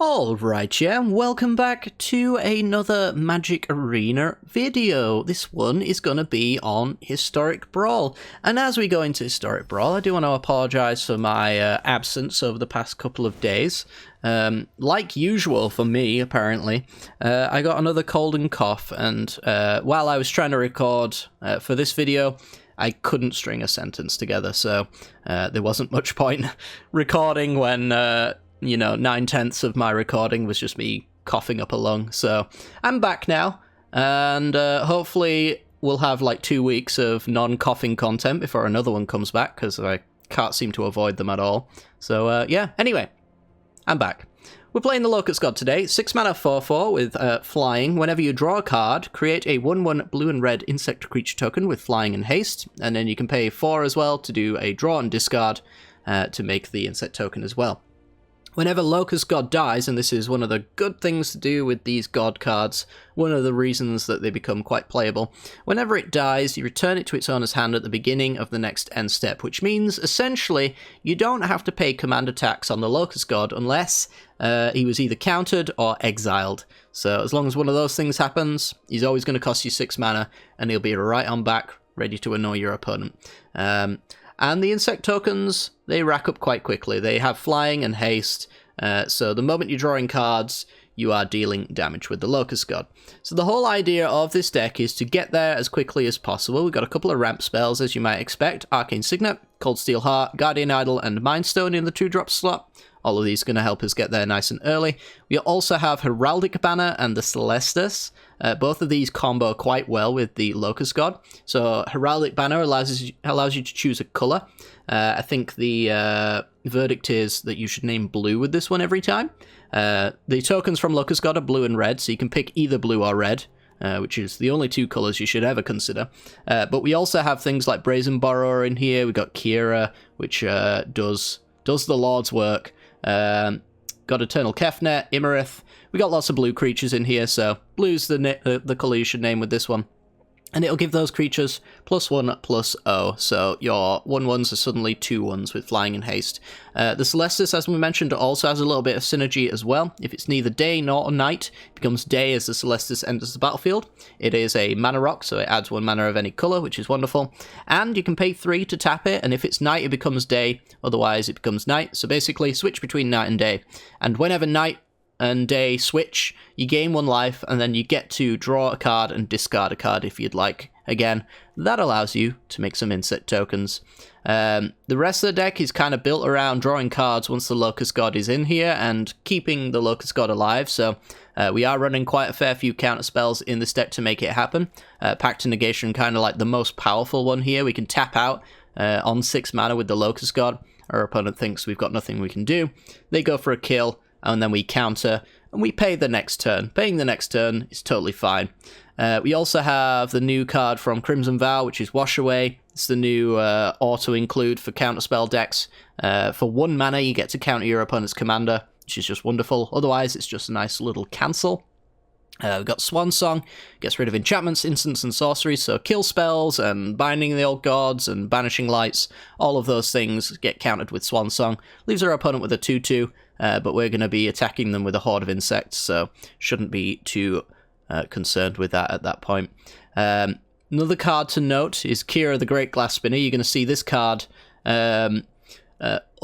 Alright, yeah, welcome back to another Magic Arena video. This one is going to be on Historic Brawl. And as we go into Historic Brawl, I do want to apologise for my absence over the past couple of days. Like usual for me, apparently, I got another cold and cough, and while I was trying to record for this video, I couldn't string a sentence together, so there wasn't much point recording when... 9/10 of my recording was just me coughing up a lung. So I'm back now, and hopefully we'll have like 2 weeks of non-coughing content before another one comes back, because I can't seem to avoid them at all. So yeah, anyway, I'm back. We're playing the Locust God today. 6 mana 4/4 with flying. Whenever you draw a card, create a 1/1 blue and red insect creature token with flying and haste, and then you can pay 4 as well to do a draw and discard to make the insect token as well. Whenever Locust God dies, and this is one of the good things to do with these God cards, one of the reasons that they become quite playable, whenever it dies, you return it to its owner's hand at the beginning of the next end step, which means, essentially, you don't have to pay commander tax on the Locust God unless he was either countered or exiled. So as long as one of those things happens, he's always going to cost you 6 mana, and he'll be right on back, ready to annoy your opponent. And the insect tokens, they rack up quite quickly. They have flying and haste, so the moment you're drawing cards, you are dealing damage with the Locust God. So the whole idea of this deck is to get there as quickly as possible. We've got a couple of ramp spells, as you might expect. Arcane Signet, Cold Steel Heart, Guardian Idol, and Mind Stone in the 2-drop slot. All of these are going to help us get there nice and early. We also have Heraldic Banner and the Celestus. Both of these combo quite well with the Locust God. So Heraldic Banner allows you to choose a colour. I think the verdict is that you should name blue with this one every time. The tokens from Locust God are blue and red, so you can pick either blue or red. Which is the only 2 colours you should ever consider. But we also have things like Brazen Borrower in here. We've got Kira, which does the Lord's work. Got Eternal Kefnet, Imarith. We got lots of blue creatures in here, so blue's the colour you should name with this one. And it'll give those creatures +1/+0, so your 1/1s are suddenly 2/1s with flying and haste. The Celestus, as we mentioned, also has a little bit of synergy as well. If it's neither day nor night, it becomes day as the Celestus enters the battlefield. It is a mana rock, so it adds 1 mana of any colour, which is wonderful. And you can pay 3 to tap it, and if it's night, it becomes day, otherwise it becomes night. So basically, switch between night and day. And whenever night and day switch, you gain 1 life, and then you get to draw a card and discard a card if you'd like. Again, that allows you to make some insect tokens. The rest of the deck is kind of built around drawing cards once the Locust God is in here and keeping the Locust God alive, so we are running quite a fair few counter spells in this deck to make it happen. Pact to Negation, kind of like the most powerful one here. We can tap out on 6 mana with the Locust God. Our opponent thinks we've got nothing we can do. They go for a kill, and then we counter, and we pay the next turn. Paying the next turn is totally fine. We also have the new card from Crimson Vow, which is Wash Away. It's the new auto-include for counterspell decks. For 1 mana, you get to counter your opponent's commander, which is just wonderful. Otherwise, it's just a nice little cancel. We've got Swan Song, gets rid of enchantments, instants, and sorceries, so kill spells, and binding the old gods, and banishing lights, all of those things get countered with Swan Song. Leaves our opponent with a 2/2, but we're going to be attacking them with a horde of insects, so shouldn't be too concerned with that at that point. Another card to note is Kira the Great Glass Spinner. You're going to see this card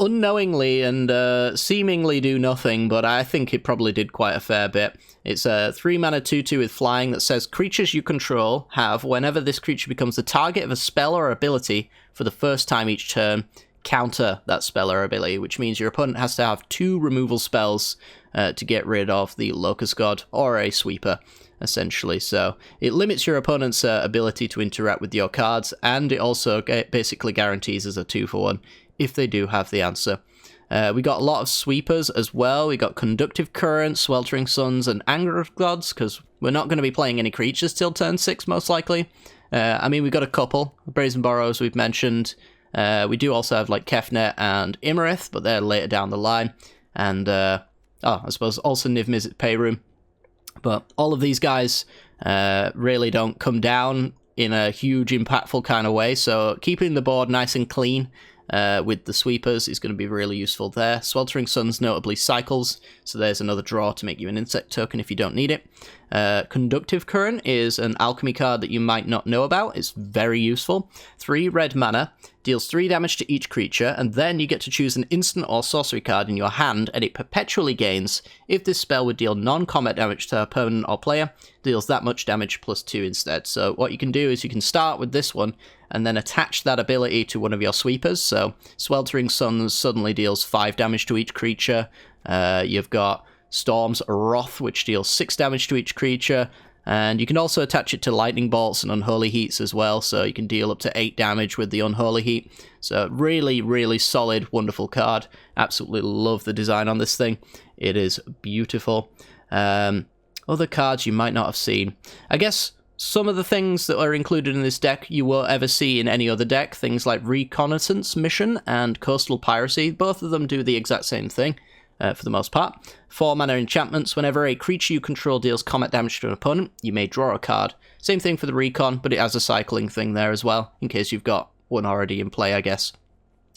unknowingly and seemingly do nothing, but I think it probably did quite a fair bit. It's a 3 mana 2/2 with flying that says creatures you control have, whenever this creature becomes the target of a spell or ability for the first time each turn, counter that spell or ability, which means your opponent has to have 2 removal spells to get rid of the Locust God or a sweeper, essentially. So it limits your opponent's ability to interact with your cards, and it also basically guarantees as a 2-for-1 if they do have the answer. We got a lot of sweepers as well. We got Conductive Current, Sweltering Suns, and Anger of Gods, because we're not going to be playing any creatures till turn 6, most likely. I mean, we've got a couple. Brazen Borrows we've mentioned. We do also have like Kefnet and Imarith, but they're later down the line. And, I suppose also Niv Mizzet Payroom. But all of these guys really don't come down in a huge, impactful kind of way, so keeping the board nice and clean with the sweepers is going to be really useful there. Sweltering Suns notably cycles, so there's another draw to make you an insect token if you don't need it. Conductive Current is an alchemy card that you might not know about. It's very useful. 3 red mana, deals 3 damage to each creature, and then you get to choose an instant or sorcery card in your hand, and it perpetually gains. If this spell would deal non-combat damage to an opponent or player, deals that much damage plus 2 instead. So what you can do is you can start with this one, and then attach that ability to one of your sweepers. So Sweltering Suns suddenly deals 5 damage to each creature. You've got Storm's Wrath, which deals 6 damage to each creature. And you can also attach it to Lightning Bolts and Unholy Heats as well, so you can deal up to 8 damage with the Unholy Heat. So really, really solid, wonderful card. Absolutely love the design on this thing. It is beautiful. Other cards you might not have seen. I guess some of the things that are included in this deck you won't ever see in any other deck. Things like Reconnaissance Mission and Coastal Piracy. Both of them do the exact same thing. For the most part. 4 mana enchantments. Whenever a creature you control deals combat damage to an opponent, you may draw a card. Same thing for the recon, but it has a cycling thing there as well, in case you've got one already in play, I guess.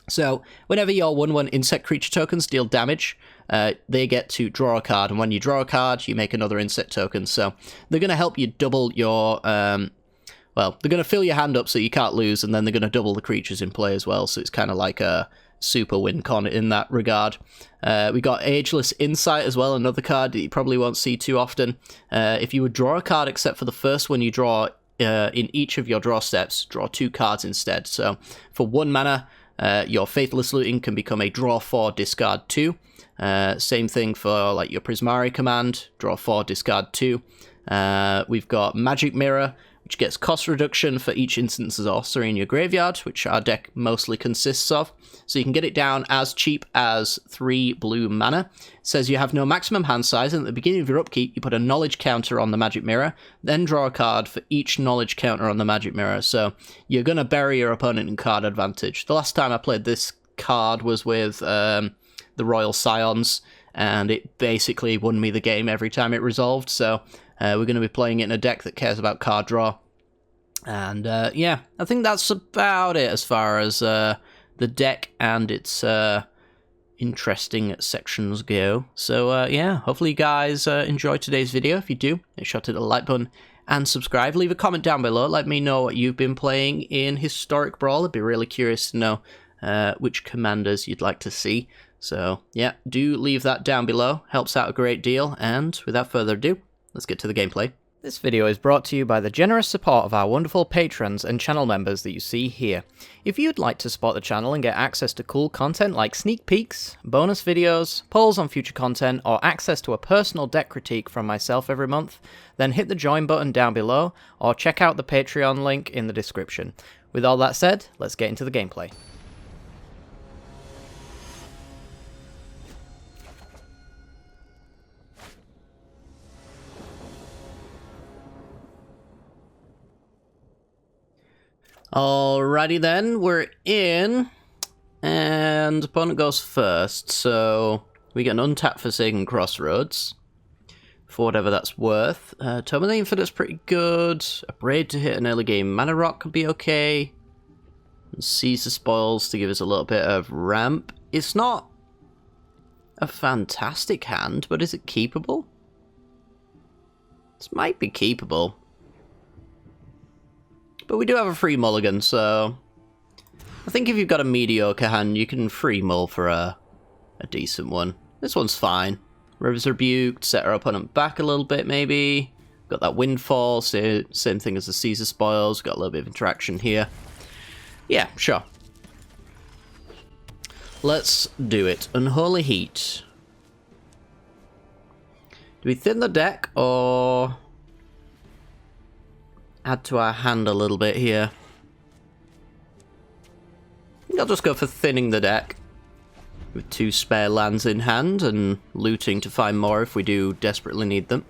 So, whenever your 1/1 insect creature tokens deal damage, they get to draw a card, and when you draw a card, you make another insect token. So, they're going to help you double your... well, they're going to fill your hand up so you can't lose, and then they're going to double the creatures in play as well, so it's kind of like a super win con in that regard. We got Ageless Insight as well, another card that you probably won't see too often. If you would draw a card except for the first one you draw in each of your draw steps, draw 2 cards instead. So for 1 mana, your Faithless Looting can become a draw 4, discard 2. Same thing for like your Prismari command, draw 4, discard 2. We've got Magic Mirror, which gets cost reduction for each instance of sorcery in your graveyard, which our deck mostly consists of. So you can get it down as cheap as 3 blue mana. It says you have no maximum hand size, and at the beginning of your upkeep, you put a knowledge counter on the Magic Mirror, then draw a card for each knowledge counter on the Magic Mirror. So you're going to bury your opponent in card advantage. The last time I played this card was with the Royal Scions, and it basically won me the game every time it resolved. So we're going to be playing it in a deck that cares about card draw. And yeah, I think that's about it as far as the deck and its interesting sections go. So yeah, hopefully you guys enjoyed today's video. If you do, make sure to hit the like button and subscribe. Leave a comment down below. Let me know what you've been playing in Historic Brawl. I'd be really curious to know which commanders you'd like to see. So yeah, do leave that down below. Helps out a great deal. And without further ado, let's get to the gameplay. This video is brought to you by the generous support of our wonderful patrons and channel members that you see here. If you'd like to support the channel and get access to cool content like sneak peeks, bonus videos, polls on future content, or access to a personal deck critique from myself every month, then hit the join button down below, or check out the Patreon link in the description. With all that said, let's get into the gameplay. Alrighty then, we're in, and opponent goes first, so we get an untapped Forsaken Crossroads, for whatever that's worth. Tome of the Infinite's pretty good, a Braid to hit an early game Mana Rock could be okay, and Seize the Spoils to give us a little bit of ramp. It's not a fantastic hand, but is it keepable? This might be keepable. But we do have a free mulligan, so I think if you've got a mediocre hand, you can free mull for a decent one. This one's fine. River's Rebuked, set our opponent back a little bit, maybe. Got that Windfall, same thing as the Caesar Spoils. Got a little bit of interaction here. Yeah, sure. Let's do it. Unholy Heat. Do we thin the deck, or add to our hand a little bit here? I think I'll just go for thinning the deck with 2 spare lands in hand and looting to find more if we do desperately need them.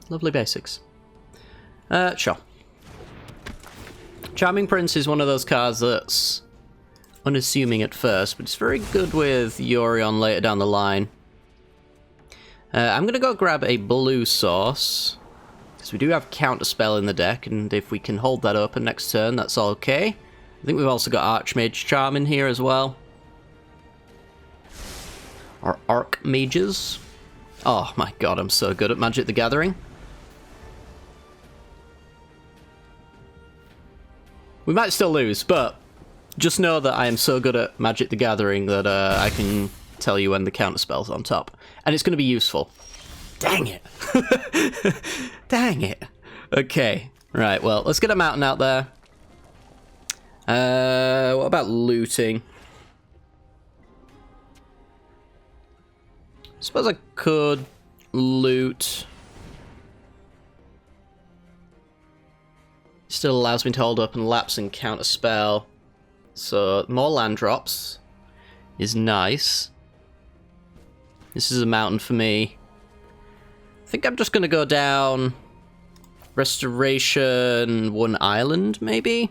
Lovely basics. Sure. Charming Prince is one of those cards that's unassuming at first, but it's very good with Yorion later down the line. I'm going to go grab a blue source, because we do have Counterspell in the deck, and if we can hold that open next turn, that's okay. I think we've also got Archmage Charm in here as well. Or Archmages. Oh my god, I'm so good at Magic the Gathering. We might still lose, but just know that I am so good at Magic the Gathering that I can tell you when the counterspell's on top. And it's going to be useful. Dang it. Dang it. Okay. Right, well, let's get a mountain out there. What about looting? Suppose I could loot. Still allows me to hold up and lapse and counter spell. So more land drops is nice. This is a mountain for me. I think I'm just gonna go down Restoration, one island, maybe?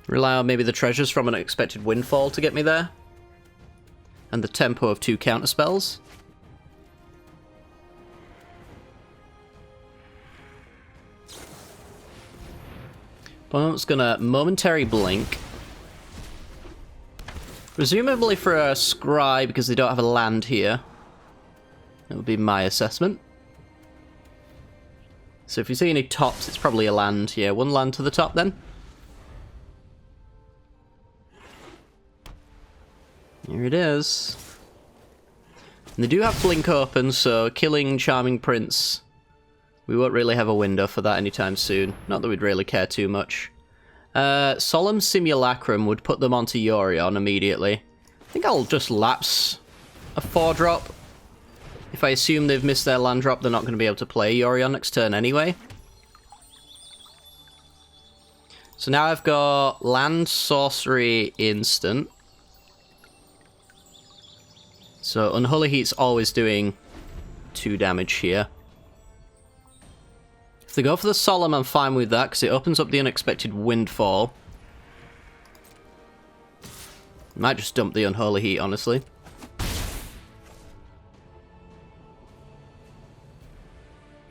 Rely on maybe the treasures from an unexpected windfall to get me there. And the tempo of 2 counterspells. Opponent's gonna momentary blink. Presumably for a scry because they don't have a land here. That would be my assessment. So if you see any tops, it's probably a land. Yeah, 1 land to the top then. Here it is. And they do have Blink open, so killing Charming Prince, we won't really have a window for that anytime soon. Not that we'd really care too much. Solemn Simulacrum would put them onto Yorion immediately. I think I'll just lapse a 4-drop. If I assume they've missed their land drop, they're not going to be able to play Yorion next turn anyway. So now I've got land, sorcery, instant. So Unholy Heat's always doing 2 damage here. If they go for the Solemn, I'm fine with that, because it opens up the unexpected windfall. Might just dump the Unholy Heat, honestly.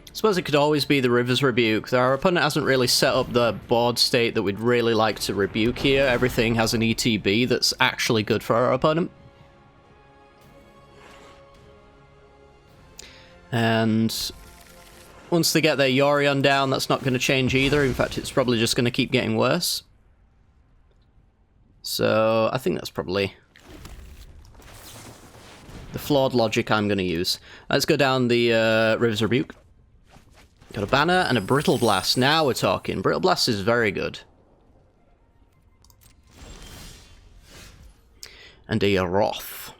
I suppose it could always be the River's Rebuke. Our opponent hasn't really set up the board state that we'd really like to rebuke here. Everything has an ETB that's actually good for our opponent. And once they get their Yorion down, that's not going to change either. In fact, it's probably just going to keep getting worse. So I think that's probably the flawed logic I'm going to use. Let's go down the River's Rebuke. Got a banner and a Brittle Blast. Now we're talking. Brittle Blast is very good. And a Wrath.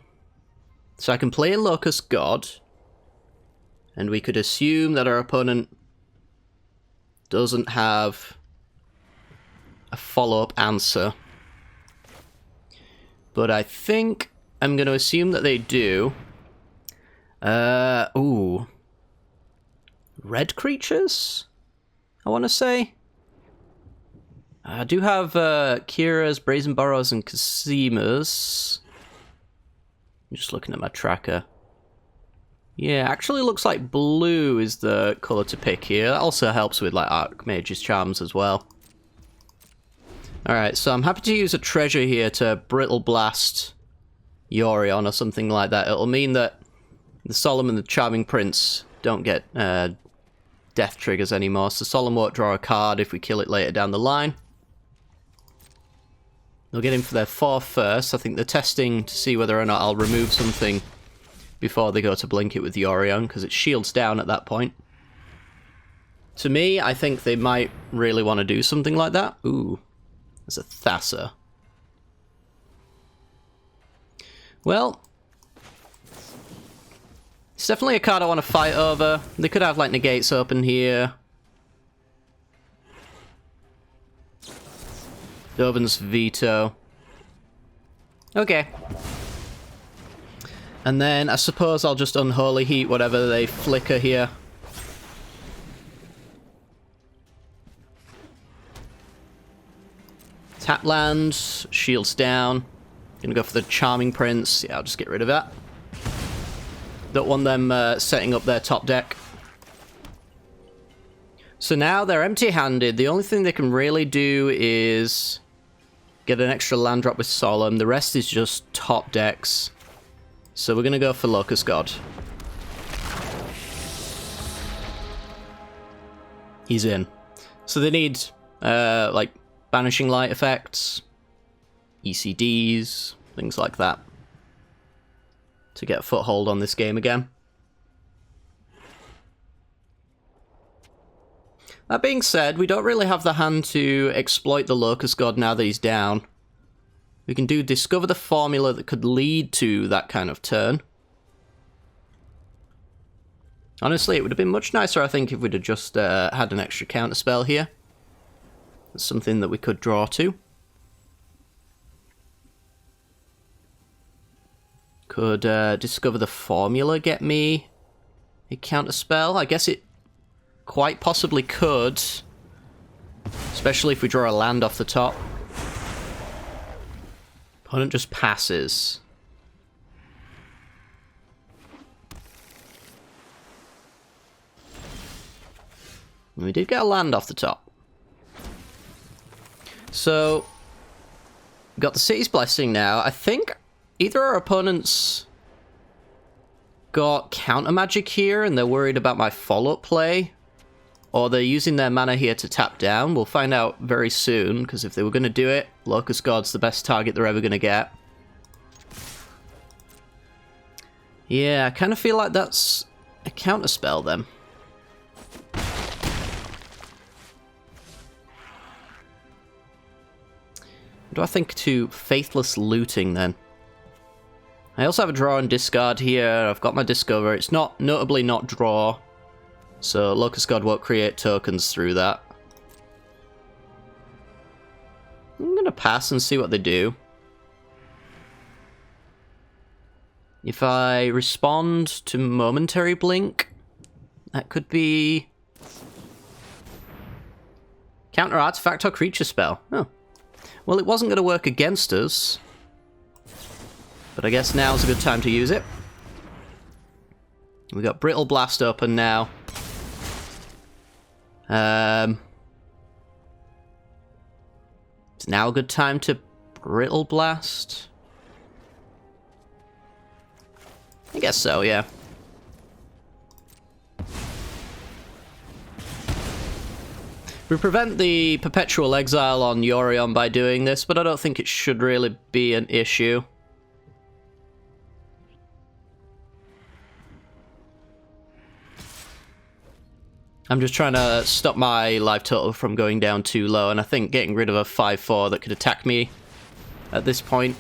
So I can play a Locust God. And we could assume that our opponent doesn't have a follow-up answer. But I think I'm going to assume that they do. Ooh. Red creatures? I want to say. I do have Kira's, Brazen Burrows, and Casima's. I'm just looking at my tracker. Yeah, actually looks like blue is the colour to pick here. That also helps with like Archmage's Charms as well. Alright, so I'm happy to use a treasure here to Brittle Blast Yorion or something like that. It'll mean that the Solemn and the Charming Prince don't get death triggers anymore. So Solemn won't draw a card if we kill it later down the line. They'll get in for their 4 first. I think they're testing to see whether or not I'll remove something before they go to blink it with Yorion, because it shields down at that point. To me, I think they might really want to do something like that. Ooh, there's a Thassa. Well, it's definitely a card I want to fight over. They could have, like, negates open here. Dovin's Veto. Okay. And then I suppose I'll just Unholy Heat whatever they flicker here. Tap land, shields down. Gonna go for the Charming Prince. Yeah, I'll just get rid of that. Don't want them setting up their top deck. So now they're empty-handed. The only thing they can really do is get an extra land drop with Solemn. The rest is just top decks. So we're going to go for Locust God. He's in. So they need, like, Banishing Light effects, ECDs, things like that, to get a foothold on this game again. That being said, we don't really have the hand to exploit the Locust God now that he's down. We can do discover the formula that could lead to that kind of turn. Honestly, it would have been much nicer, I think, if we'd have just had an extra counter spell here. That's something that we could draw to. Could discover the formula get me a counter spell? I guess it quite possibly could. Especially if we draw a land off the top. Opponent just passes. And we did get a land off the top. So, got the City's Blessing now. I think either our opponents got counter magic here and they're worried about my follow-up play, or they're using their mana here to tap down. We'll find out very soon, because if they were going to do it, Locust God's the best target they're ever going to get. Yeah, I kind of feel like that's a counter spell then. What do I think to Faithless Looting then? I also have a draw and discard here. I've got my Discover. It's not notably not draw, so Locust God won't create tokens through that. I'm going to pass and see what they do. If I respond to Momentary Blink, that could be counter artifact or creature spell. Oh. Well, it wasn't going to work against us, but I guess now's a good time to use it. We got Brittle Blast open now. It's now a good time to Brittle Blast. I guess so, yeah. We prevent the Perpetual Exile on Yorion by doing this, but I don't think it should really be an issue. I'm just trying to stop my life total from going down too low, and I think getting rid of a 5/4 that could attack me at this point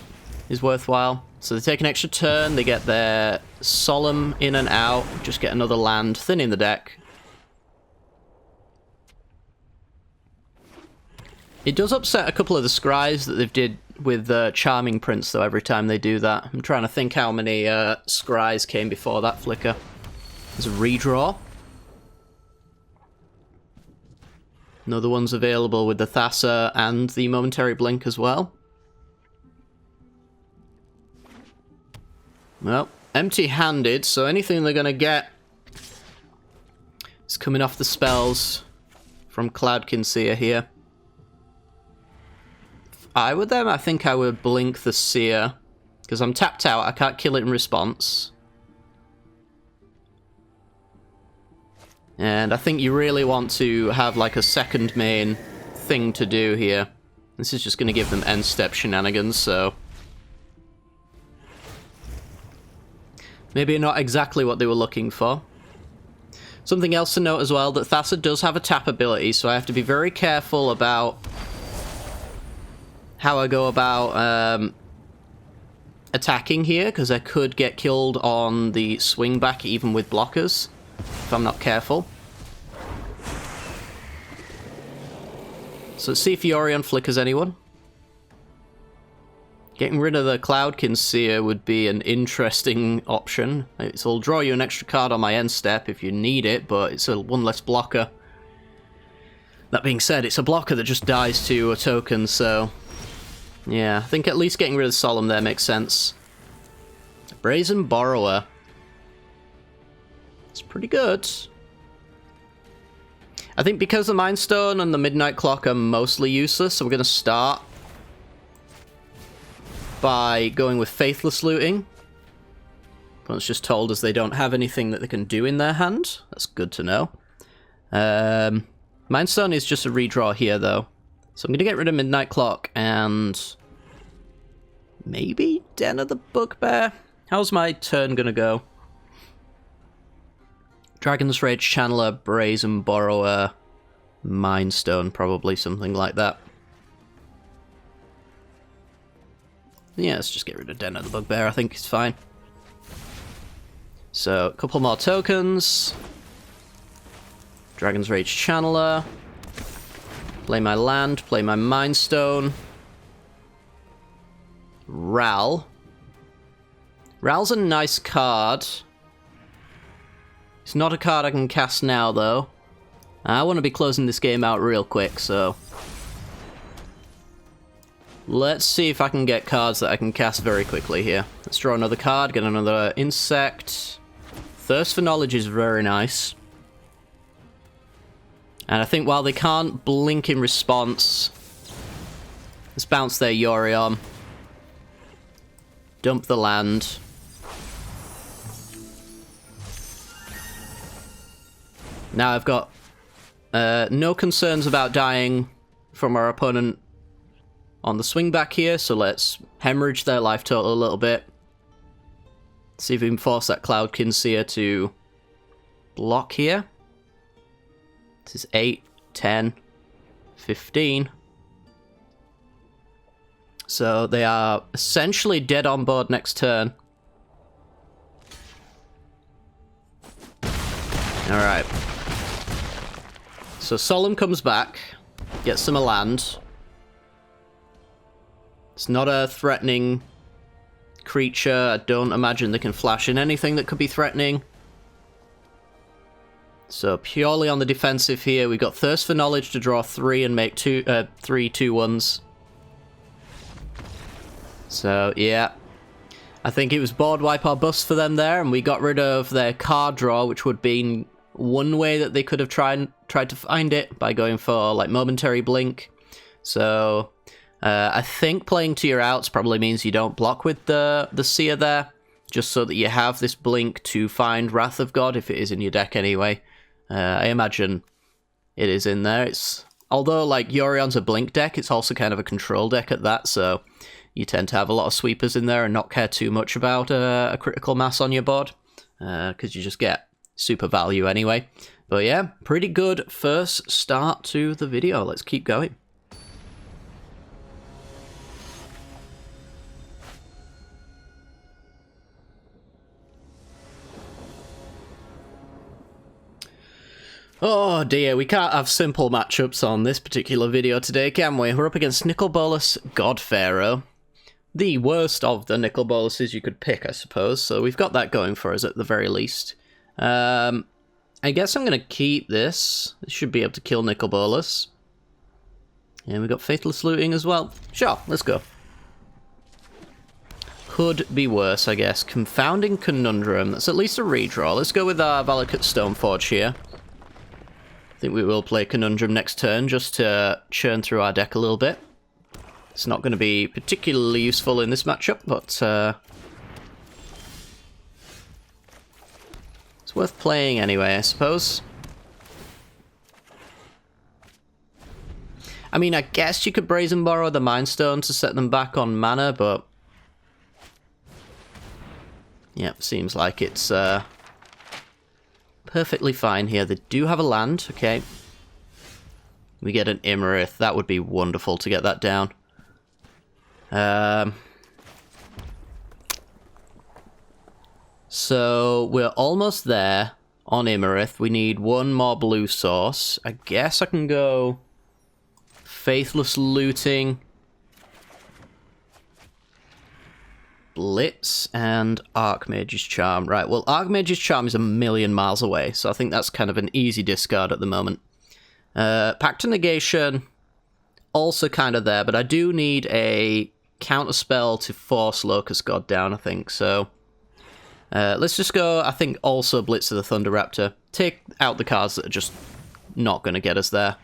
is worthwhile. So they take an extra turn, they get their Solemn in and out, just get another land, thin in the deck. It does upset a couple of the scries that they've did with Charming Prince, though, every time they do that. I'm trying to think how many scries came before that flicker. There's a redraw. Another one's available with the Thassa and the Momentary Blink as well. Well, empty-handed, so anything they're going to get is coming off the spells from Cloudkin Seer here. I would then, I think I would blink the Seer, because I'm tapped out, I can't kill it in response. And I think you really want to have like a second main thing to do here. This is just going to give them end-step shenanigans, so... maybe not exactly what they were looking for. Something else to note as well, that Thassa does have a tap ability, so I have to be very careful about how I go about attacking here, because I could get killed on the swing back even with blockers, if I'm not careful. So let's see if Yorion flickers anyone. Getting rid of the Cloudkin Seer would be an interesting option. It'll draw you an extra card on my end step if you need it, but it's a one less blocker. That being said, it's a blocker that just dies to a token, so... yeah, I think at least getting rid of Solemn there makes sense. Brazen Borrower. It's pretty good. I think because the Mind Stone and the Midnight Clock are mostly useless, so we're going to start by going with Faithless Looting. Opponent's just told us they don't have anything that they can do in their hand. That's good to know. Mind Stone is just a redraw here, though. So I'm going to get rid of Midnight Clock and maybe Den of the Bugbear. How's my turn going to go? Dragon's Rage Channeler, Brazen Borrower, Mind Stone, probably something like that. Yeah, let's just get rid of Den of the Bugbear, I think it's fine. So, a couple more tokens. Dragon's Rage Channeler. Play my land, play my Mind Stone. Ral. Ral's a nice card. It's not a card I can cast now, though. I want to be closing this game out real quick, so... let's see if I can get cards that I can cast very quickly here. Let's draw another card, get another insect. Thirst for Knowledge is very nice. And I think while they can't blink in response, let's bounce their Yorion. Dump the land. Now I've got no concerns about dying from our opponent on the swing back here, so let's hemorrhage their life total a little bit. See if we can force that Cloudkin Seer to block here. This is 8, 10, 15. So they are essentially dead on board next turn. Alright. So Solemn comes back, gets them a land. It's not a threatening creature. I don't imagine they can flash in anything that could be threatening. So purely on the defensive here, we got Thirst for Knowledge to draw 3 and make 3 2/1s. So yeah, I think it was board wipe or bust for them there, and we got rid of their card draw, which would be one way that they could have tried to find it by going for like Momentary Blink. So I think playing to your outs probably means you don't block with the Seer there, just so that you have this blink to find Wrath of God if it is in your deck anyway. I imagine it is in there. Although like Yorion's a blink deck, it's also kind of a control deck at that, so you tend to have a lot of sweepers in there and not care too much about a critical mass on your board, because you just get super value anyway. But yeah, pretty good first start to the video. Let's keep going. Oh dear, we can't have simple matchups on this particular video today, can we? We're up against Nicol Bolas God Pharaoh. The worst of the Nicol Bolases you could pick, I suppose, so we've got that going for us at the very least. I guess I'm going to keep this. This should be able to kill Nicol Bolas. And we've got Faithless Looting as well. Sure, let's go. Could be worse, I guess. Confounding Conundrum. That's at least a redraw. Let's go with our Valakut Stoneforge here. I think we will play Conundrum next turn just to churn through our deck a little bit. It's not going to be particularly useful in this matchup, but it's worth playing anyway, I suppose. I mean, I guess you could Brazen Borrow the Mind Stone to set them back on mana, but yep, seems like it's perfectly fine here. They do have a land, okay. We get an Imarith. That would be wonderful to get that down. So we're almost there on Imarith. We need one more blue source. I guess I can go Faithless Looting, Blitz, and Archmage's Charm. Right, well, Archmage's Charm is a million miles away, so I think that's kind of an easy discard at the moment. Pact of Negation, also kind of there, but I do need a counterspell to force Locust God down, I think, so let's just go, I think, also Blitz of the Thunder Raptor. Take out the cards that are just not going to get us there.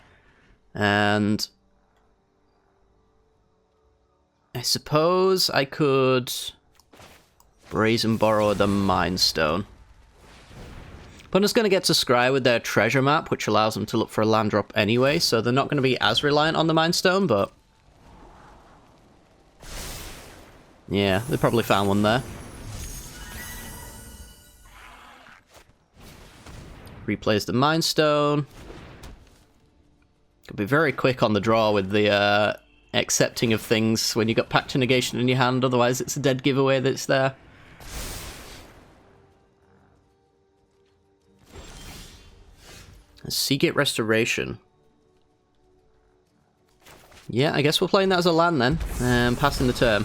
And I suppose I could brazen borrow the Mind Stone. Opponent's going to get to scry with their treasure map, which allows them to look for a land drop anyway, so they're not going to be as reliant on the Mind Stone, but yeah, they probably found one there. Replays the Mind Stone. Could be very quick on the draw with the accepting of things when you got Pact to Negation in your hand, otherwise it's a dead giveaway that it's there. Seagate Restoration. Yeah, I guess we're playing that as a land then, passing the turn.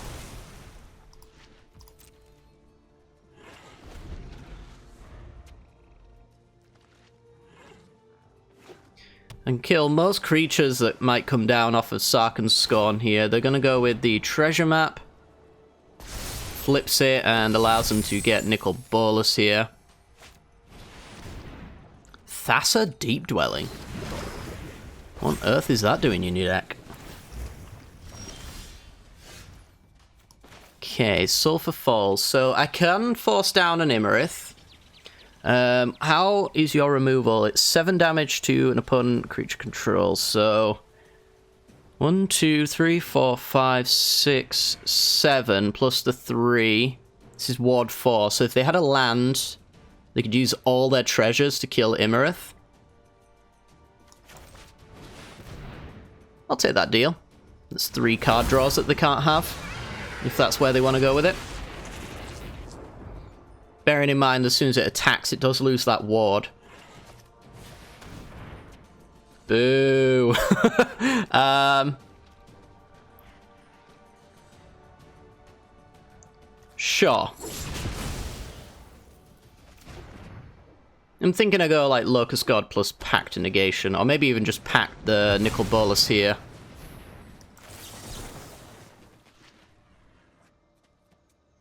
And kill most creatures that might come down off of Sarkhan's Scorn here. They're going to go with the treasure map. Flips it and allows them to get Nicol Bolas here. Thassa Deep Dwelling. What on earth is that doing in your deck? Okay, Sulphur Falls. So I can force down an Immorith. How is your removal? It's 7 damage to an opponent creature control. So 1, 2, 3, 4, 5, 6, 7 plus the 3. This is Ward 4. So if they had a land, they could use all their treasures to kill Immorith. I'll take that deal. There's 3 card draws that they can't have, if that's where they want to go with it. Bearing in mind, as soon as it attacks, it does lose that ward. Boo! Sure. I'm thinking I go like Locust God plus Pact to Negation, or maybe even just Pact the Nicol Bolas here.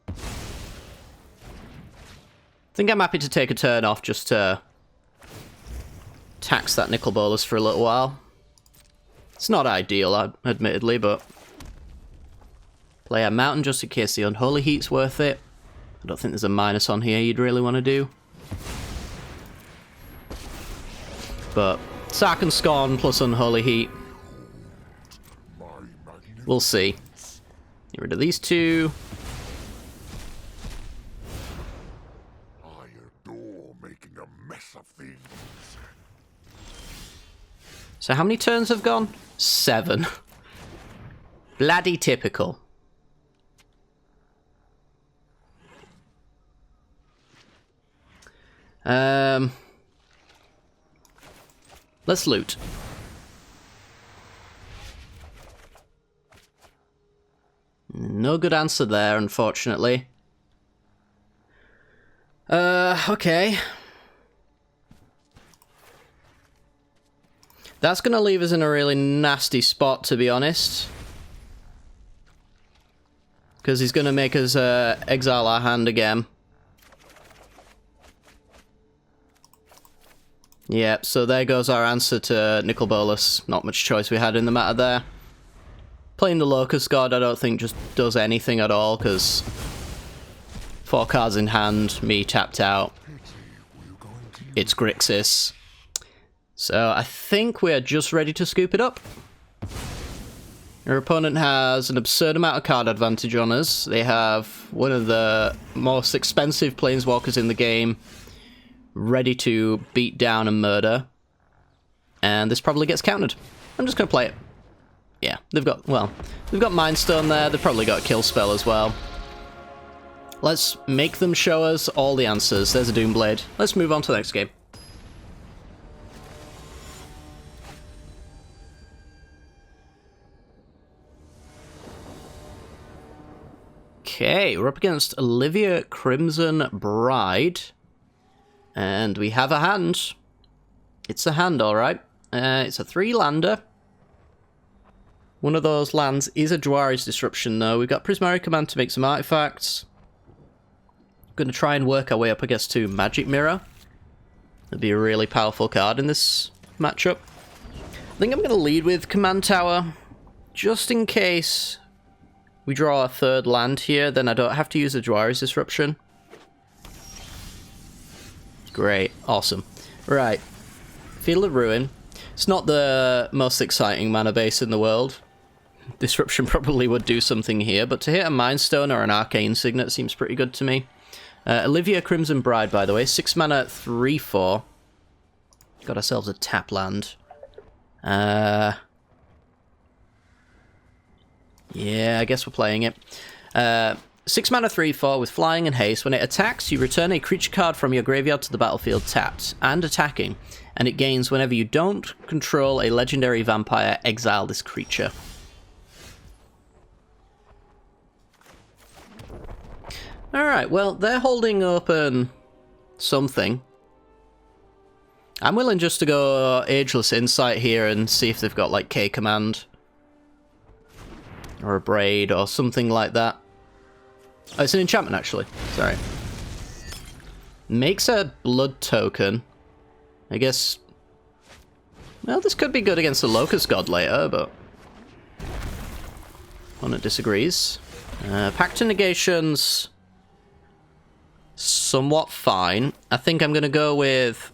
I think I'm happy to take a turn off just to tax that Nicol Bolas for a little while. It's not ideal, admittedly, but play a Mountain just in case the Unholy Heat's worth it. I don't think there's a minus on here you'd really want to do. But Sarkhan's Scorn plus Unholy Heat. We'll see. Get rid of these 2. So how many turns have gone? 7. Bloody typical. Let's loot. No good answer there, unfortunately. Okay. That's going to leave us in a really nasty spot, to be honest. Because he's going to make us exile our hand again. Yep, so there goes our answer to Nicol Bolas. Not much choice we had in the matter there. Playing the Locust God, I don't think just does anything at all, because 4 cards in hand, me tapped out. It's Grixis. So I think we're just ready to scoop it up. Our opponent has an absurd amount of card advantage on us. They have one of the most expensive planeswalkers in the game ready to beat down and murder. And this probably gets countered. I'm just going to play it. Yeah, they've got Mind Stone there. They've probably got a kill spell as well. Let's make them show us all the answers. There's a Doomblade. Let's move on to the next game. Okay, we're up against Olivia Crimson Bride. And we have a hand. It's a hand, alright. It's a 3-lander. One of those lands is a Jwari's Disruption, though. We've got Prismari Command to make some artifacts. Going to try and work our way up against 2 Magic Mirror. That'd be a really powerful card in this matchup. I think I'm going to lead with Command Tower, just in case we draw a third land here, then I don't have to use a Dwari's Disruption. Great, awesome. Right, Field of Ruin. It's not the most exciting mana base in the world. Disruption probably would do something here, but to hit a Mind Stone or an Arcane Signet seems pretty good to me. Olivia Crimson Bride, by the way, 6 mana, 3/4. Got ourselves a tap land. Yeah, I guess we're playing it. 6 mana, 3/4 with flying and haste. When it attacks, you return a creature card from your graveyard to the battlefield tapped and attacking, and it gains whenever you don't control a legendary vampire, exile this creature. Alright, well, they're holding open something. I'm willing just to go Ageless Insight here and see if they've got, like, K-Command. Or a Braid, or something like that. Oh, it's an enchantment, actually. Sorry. Makes a blood token. I guess... Well, this could be good against the Locust God later, but... Opponent disagrees. Pact to Negations... somewhat fine. I think I'm going to go with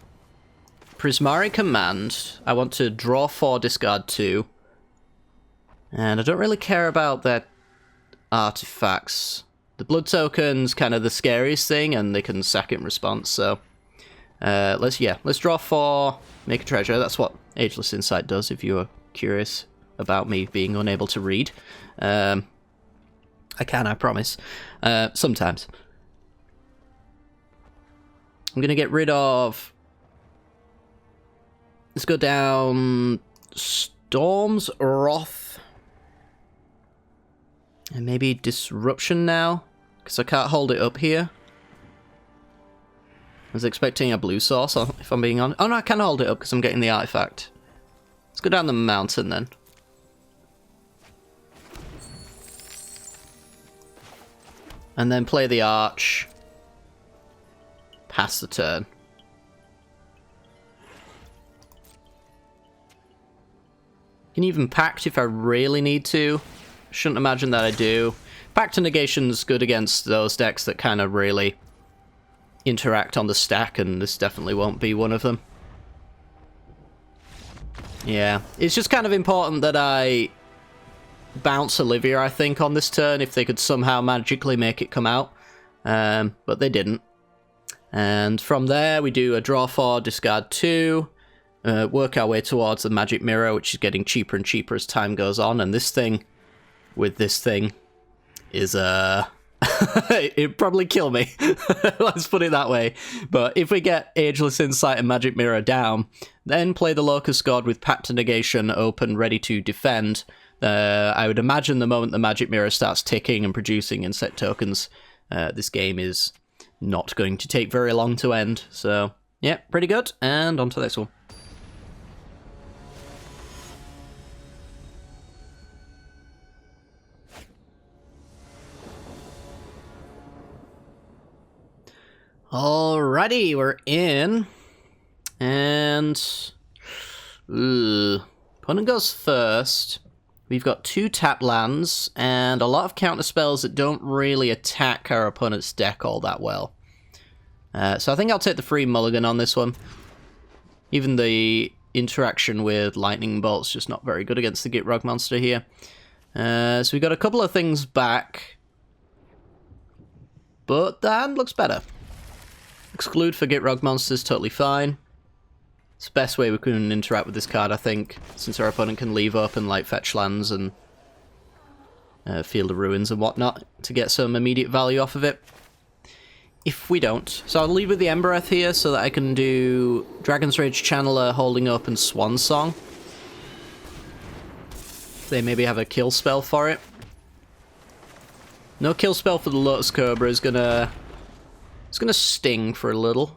Prismari Command. I want to draw 4, discard 2. And I don't really care about their artifacts. The blood token's kind of the scariest thing, and they can sack it in response, so... let's draw 4, make a treasure. That's what Ageless Insight does, if you are curious about me being unable to read. I promise. Sometimes. I'm going to get rid of... Let's go down... Storm's Wrath. And maybe Disruption now, because I can't hold it up here. I was expecting a blue source, if I'm being honest. Oh no, I can hold it up because I'm getting the artifact. Let's go down the mountain then. And then play the Arch. Pass the turn. Can even Pact if I really need to. Shouldn't imagine that I do. Pact to Negation's good against those decks that kind of really interact on the stack, and this definitely won't be one of them. Yeah, it's just kind of important that I bounce Olivia, I think, on this turn, if they could somehow magically make it come out. But they didn't. And from there, we do a draw 4, discard 2, work our way towards the Magic Mirror, which is getting cheaper and cheaper as time goes on, and this thing, with this thing, is, it'd probably kill me. Let's put it that way. But if we get Ageless Insight and Magic Mirror down, then play the Locust God with Pact to Negation open, ready to defend. I would imagine the moment the Magic Mirror starts ticking and producing insect tokens, this game is not going to take very long to end. So, yeah, pretty good. And on to this one. Alrighty, we're in. And... opponent goes first. We've got 2 tap lands, and a lot of counter spells that don't really attack our opponent's deck all that well. So I think I'll take the free mulligan on this one. Even the interaction with Lightning Bolt's just not very good against the Gitrog monster here. So we got a couple of things back. But the hand looks better. Exclude for Gitrog monsters, totally fine. It's the best way we can interact with this card, I think, since our opponent can leave open like fetch lands and Field of Ruins and whatnot to get some immediate value off of it. If we don't. So I'll leave with the Embereth here so that I can do Dragon's Rage Channeler, Holding Open, Swan Song. They maybe have a kill spell for it. No kill spell for the Lotus Cobra is gonna... It's gonna sting for a little.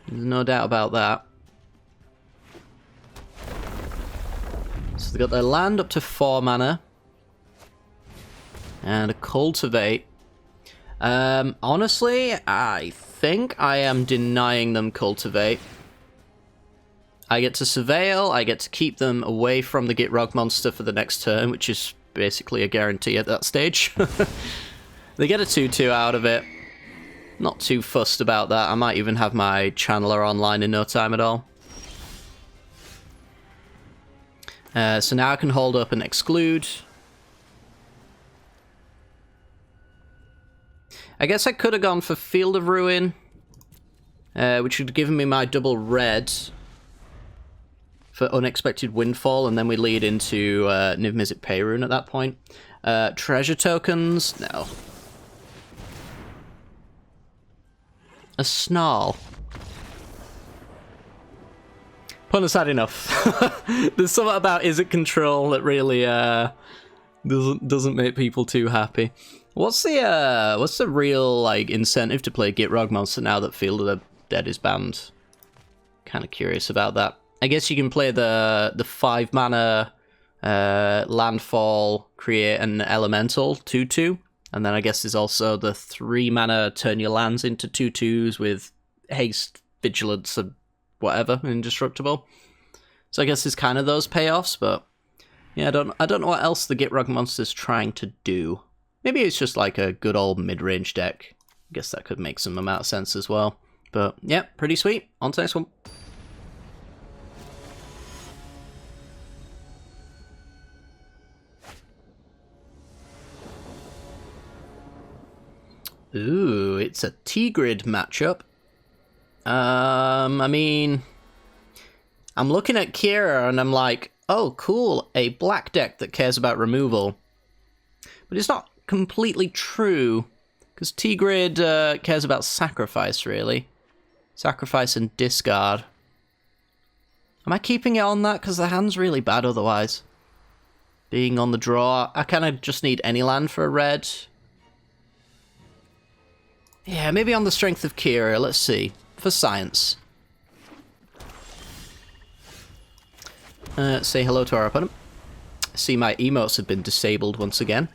There's no doubt about that. So they got their land up to 4 mana. And a Cultivate. Honestly, I think I am denying them Cultivate. I get to surveil, I get to keep them away from the Gitrog monster for the next turn, which is basically a guarantee at that stage. They get a 2-2 out of it. Not too fussed about that. I might even have my channeler online in no time at all. So now I can hold up and exclude. I guess I could have gone for Field of Ruin, which would have given me my double red for Unexpected Windfall, and then we lead into Niv Mizzet Peyrune at that point. Treasure tokens? No. A Snarl. Pun aside enough. There's something about Izzet Control that really doesn't make people too happy. What's the real like incentive to play Gitrog monster now that Field of the Dead is banned? Kind of curious about that. I guess you can play the 5 mana landfall, create an elemental 2/2, and then I guess there's also the 3 mana turn your lands into 2/2s with haste, vigilance, and whatever, indestructible. So I guess there's kind of those payoffs, but yeah, I don't know what else the Gitrog monster's trying to do. Maybe it's just like a good old mid-range deck. I guess that could make some amount of sense as well. But yeah, pretty sweet. On to the next one. Ooh, it's a T-Grid matchup. I mean, I'm looking at Kira and I'm like, oh, cool, a black deck that cares about removal. But it's not completely true, because T-Grid cares about sacrifice, really. Sacrifice and discard. Am I keeping it on that? Because the hand's really bad otherwise. Being on the draw, I kind of just need any land for a red. Yeah, maybe on the strength of Kira, let's see. For science. Say hello to our opponent. See, my emotes have been disabled once again.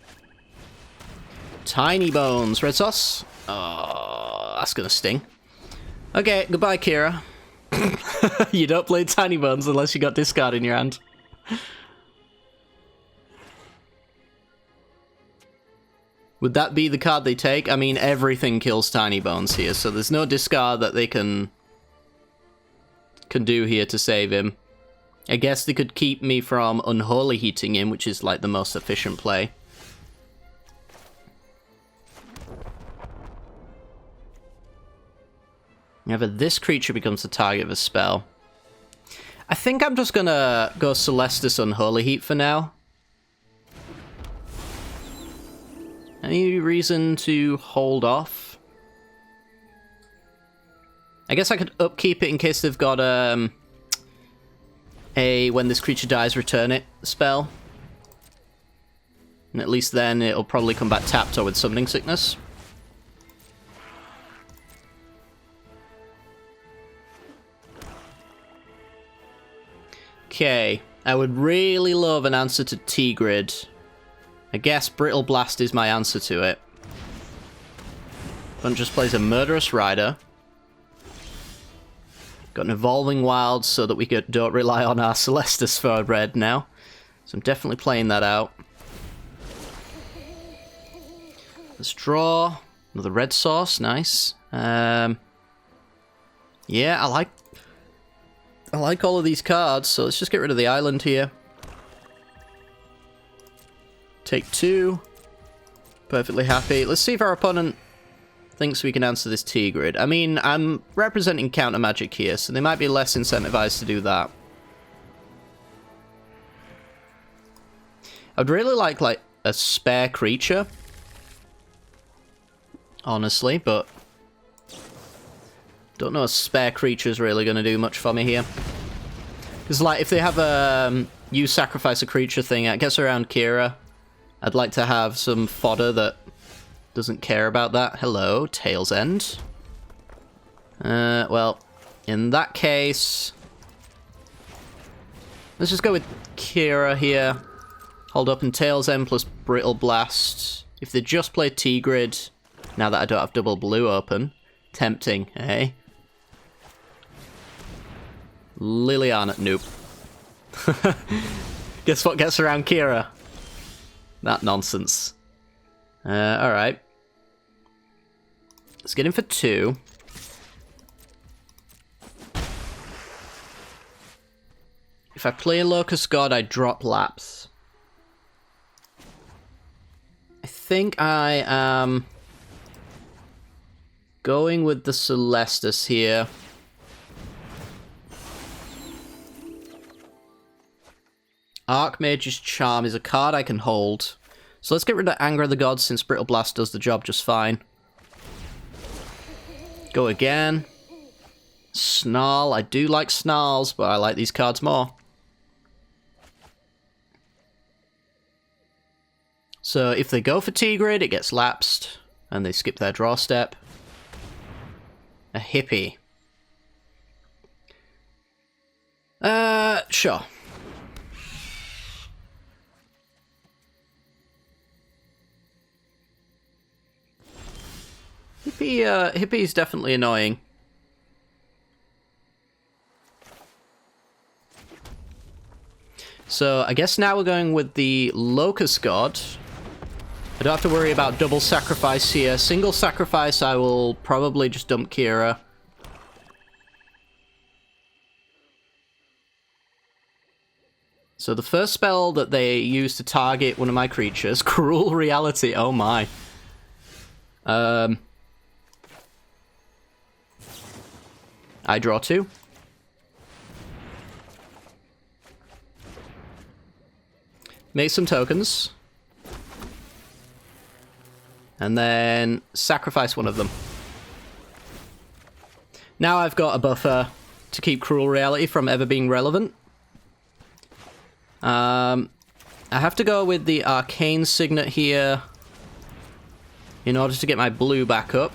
Tiny Bones, red sauce. Oh, that's gonna sting. Okay, goodbye, Kira. You don't play Tiny Bones unless you got discard in your hand. Would that be the card they take? I mean, everything kills Tiny Bones here, so there's no discard that they can do here to save him. I guess they could keep me from Unholy Heating him, which is like the most efficient play. Whenever this creature becomes the target of a spell. I think I'm just gonna go Celestus Unholy Heat for now. Any reason to hold off? I guess I could upkeep it in case they've got a when this creature dies, return it spell. And at least then it'll probably come back tapped or with Summoning Sickness. Okay, I would really love an answer to T-Grid. I guess Brittle Blast is my answer to it. Bunch just plays a Murderous Rider. Got an Evolving Wild so that we don't rely on our Celestus for red now. So I'm definitely playing that out. Let's draw. Another red source, nice. Yeah, I like all of these cards, so let's just get rid of the island here. Take 2. Perfectly happy. Let's see if our opponent thinks we can answer this T-Grid. I mean, I'm representing counter magic here, so they might be less incentivized to do that. I'd really like a spare creature. Honestly, but don't know a spare creature is really going to do much for me here. Because, like, if they have a you sacrifice a creature thing, I guess around Kira, I'd like to have some fodder that doesn't care about that. Hello, Tail's End. Well, in that case, let's just go with Kira here. Hold up in Tail's End plus Brittle Blast. If they just play T-Grid, now that I don't have double blue open, tempting, eh? Liliana, nope. Guess what gets around Kira? That nonsense. Alright. Let's get in for 2. If I play Locust God, I drop Laps. I think I am going with the Celestus here. Archmage's Charm is a card I can hold. So let's get rid of Anger of the Gods since Brittle Blast does the job just fine. Go again. Snarl. I do like Snarls, but I like these cards more. So if they go for T-Grid, it gets lapsed, and they skip their draw step. A hippie. Sure. Hippie is definitely annoying. So I guess now we're going with the Locust God. I don't have to worry about double sacrifice here. Single sacrifice, I will probably just dump Kira. So the first spell that they use to target one of my creatures, Cruel Reality, oh my. I draw 2. Make some tokens. And then sacrifice one of them. Now I've got a buffer to keep Cruel Reality from ever being relevant. I have to go with the Arcane Signet here in order to get my blue back up.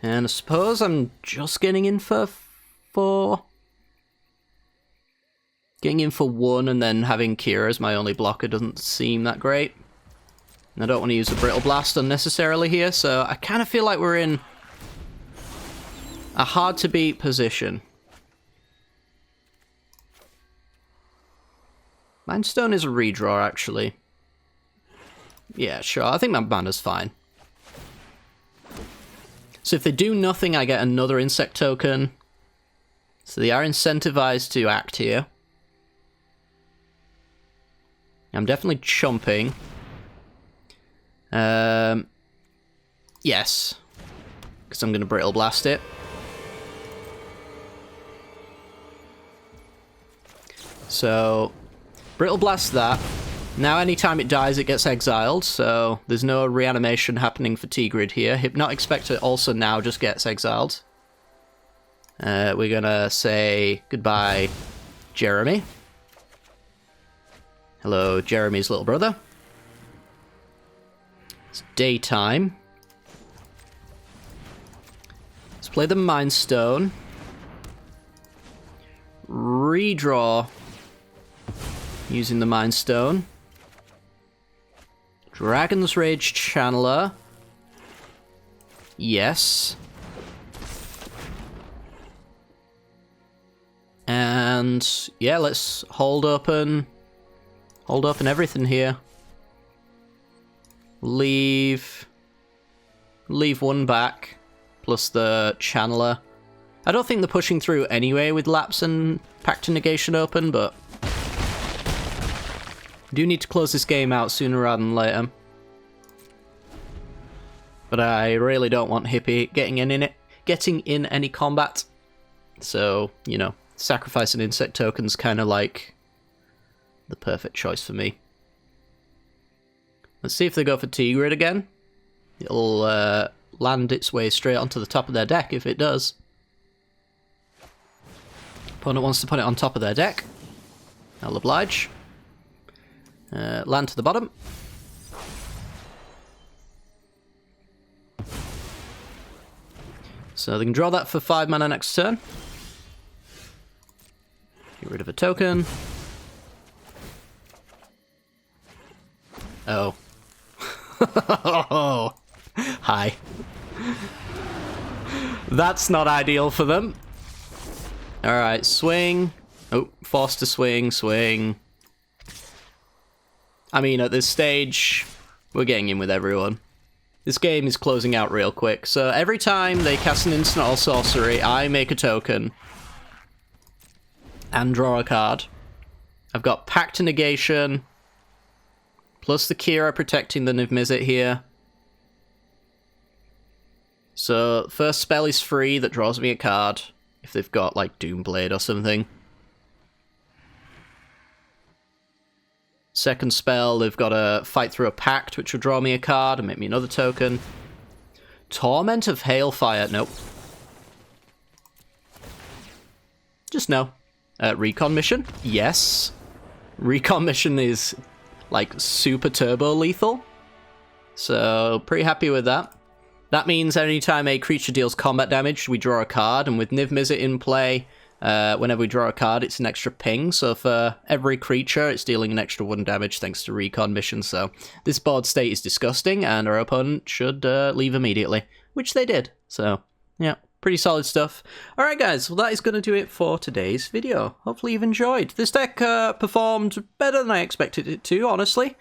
And I suppose I'm just getting in for 4. Getting in for 1 and then having Kira as my only blocker doesn't seem that great. And I don't want to use a Brittle Blast unnecessarily here, so I kind of feel like we're in a hard-to-beat position. Mind Stone is a redraw, actually. Yeah, sure, I think my mana's fine. So if they do nothing, I get another insect token. So they are incentivized to act here. I'm definitely chomping. Yes. Because I'm going to Brittle Blast it. So, Brittle Blast that. Now anytime it dies, it gets exiled, so there's no reanimation happening for T-Grid here. Hypnotic Spectre also now just gets exiled. We're gonna say goodbye, Jeremy. Hello, Jeremy's little brother. It's daytime. Let's play the Mind Stone. Redraw using the Mind Stone. Dragon's Rage Channeler. Yes. And yeah, let's hold open everything here. Leave 1 back, plus the Channeler. I don't think they're pushing through anyway with Lapse and Pact to Negation open, but I do need to close this game out sooner rather than later. But I really don't want Hippie getting in any combat. So, you know, sacrificing insect tokens kind of like the perfect choice for me. Let's see if they go for T-Grid again. It'll land its way straight onto the top of their deck if it does. Opponent wants to put it on top of their deck. I'll oblige. Land to the bottom. So they can draw that for 5 mana next turn. Get rid of a token. Oh. Hi. That's not ideal for them. Alright, swing. Oh, forced to swing, swing. I mean, at this stage, we're getting in with everyone. This game is closing out real quick, so every time they cast an instant or sorcery, I make a token and draw a card. I've got Pact Negation, plus the Kira protecting the Niv-Mizzet here. So, first spell is free, that draws me a card, if they've got, like, Doomblade or something. Second spell, they've got to fight through a pact, which will draw me a card and make me another token. Torment of Hailfire, nope. Just no. Recon mission, yes. Recon mission is, like, super turbo lethal. So, pretty happy with that. That means anytime a creature deals combat damage, we draw a card, and with Niv-Mizzet in play, whenever we draw a card, it's an extra ping, so for every creature, it's dealing an extra 1 damage thanks to Recon Mission, so this board state is disgusting, and our opponent should leave immediately, which they did, so yeah, pretty solid stuff. Alright guys, well that is going to do it for today's video. Hopefully you've enjoyed. This deck performed better than I expected it to, honestly.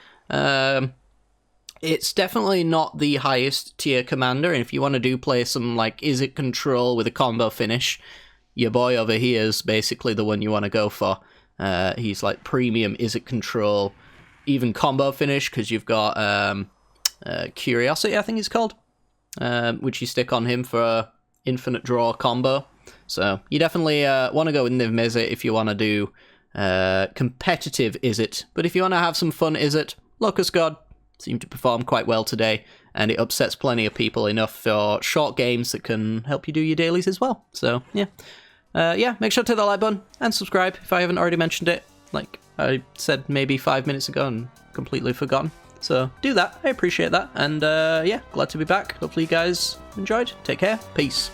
It's definitely not the highest tier commander, and if you want to do play some, like, Izzet control with a combo finish, your boy over here is basically the one you want to go for. He's like premium Izzet control, even combo finish, because you've got Curiosity, I think it's called, which you stick on him for infinite draw combo. So you definitely want to go with Niv-Mizzet if you want to do competitive Izzet. But if you want to have some fun Izzet, Locust God seemed to perform quite well today, and it upsets plenty of people enough for short games that can help you do your dailies as well. So, yeah. Yeah, make sure to hit the like button and subscribe if I haven't already mentioned it, like I said maybe 5 minutes ago and completely forgotten. So, do that. I appreciate that. And, yeah, glad to be back. Hopefully you guys enjoyed. Take care. Peace.